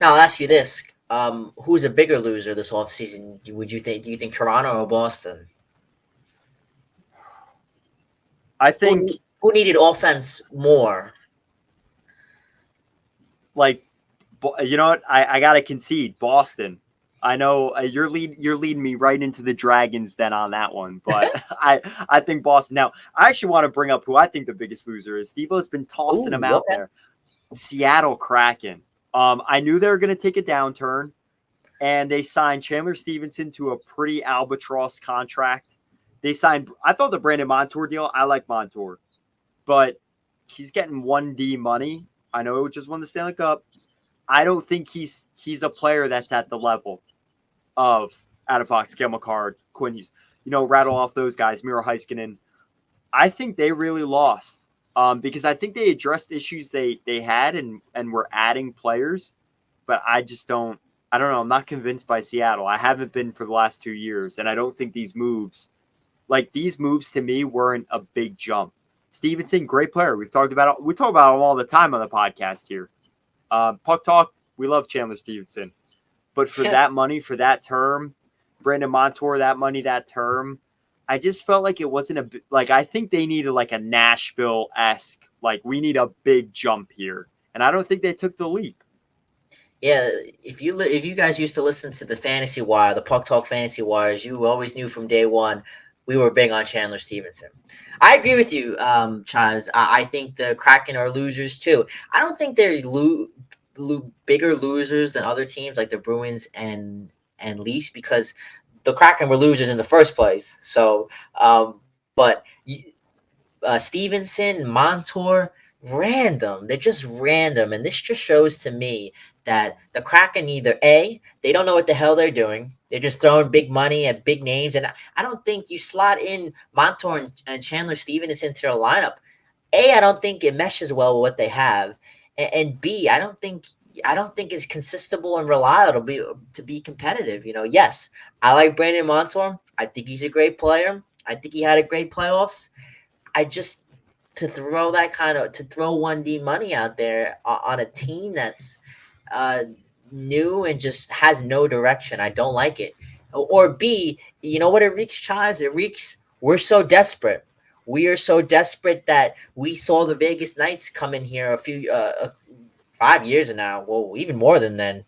Now I'll ask you this: who's a bigger loser this offseason? Would you think? Do you think Toronto or Boston? I Who think who needed offense more? like you know what I gotta concede Boston. I know you're leading me right into the Dragons then on that one, but I think Boston. Now I actually want to bring up who I think the biggest loser is. Steve-O's been tossing him Ooh, out okay. there. Seattle Kraken. I knew they were going to take a downturn, and they signed Chandler Stevenson to a pretty albatross contract. They signed. I thought the Brandon Montour deal. I like Montour, but he's getting 1D money. I know it just won the Stanley Cup. I don't think he's a player that's at the level of Adam Fox, Gale McCarr, Quinn Hughes. Rattle off those guys, Miro Heiskanen. I think they really lost because I think they addressed issues they had and were adding players, but I just don't. I don't know. I'm not convinced by Seattle. I haven't been for the last 2 years, and I don't think these moves to me weren't a big jump. Stevenson, great player. We talk about him all the time on the podcast here. Puck Talk, we love Chandler Stevenson. But for that money, for that term, Brandon Montour, that money, that term, I just felt like it wasn't I think they needed like a Nashville-esque, like we need a big jump here. And I don't think they took the leap. Yeah, if you guys used to listen to the Fantasy Wire, the Puck Talk Fantasy Wires, you always knew from day one we were big on Chandler Stevenson. I agree with you, Chives. I think the Kraken are losers too. I don't think they're bigger losers than other teams like the Bruins and Leafs because the Kraken were losers in the first place. So, but Stevenson, Montour, random. They're just random. And this just shows to me that the Kraken either A, they don't know what the hell they're doing. They're just throwing big money at big names. And I don't think you slot in Montour and Chandler Stevenson into their lineup. A, I don't think it meshes well with what they have. And B, I don't think it's consistable and reliable to be competitive. Yes, I like Brandon Montour. I think he's a great player. I think he had a great playoffs. I just to throw 1D money out there on a team that's uh, new and just has no direction. I don't like it. Or B, you know what it reeks, Chives? It reeks. We're so desperate. We are so desperate that we saw the Vegas Knights come in here 5 years now. Well, even more than then.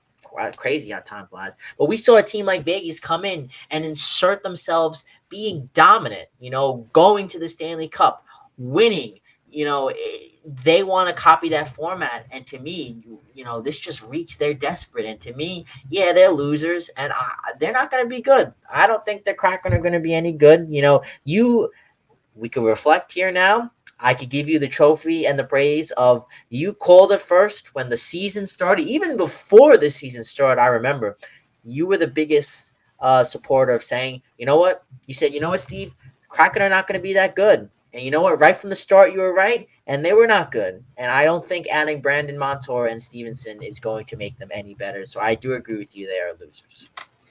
Crazy how time flies. But we saw a team like Vegas come in and insert themselves being dominant, going to the Stanley Cup, winning. They want to copy that format. And to me, this just reached they're desperate. And to me, yeah, they're losers and they're not going to be good. I don't think the Kraken are going to be any good. We could reflect here now. I could give you the trophy and the praise of you called it first when the season started. Even before the season started, I remember you were the biggest supporter of saying, you know what? You said, you know what, Steve? Kraken are not going to be that good. And you know what? Right from the start, you were right, and they were not good. And I don't think adding Brandon Montour and Stevenson is going to make them any better. So I do agree with you. They are losers.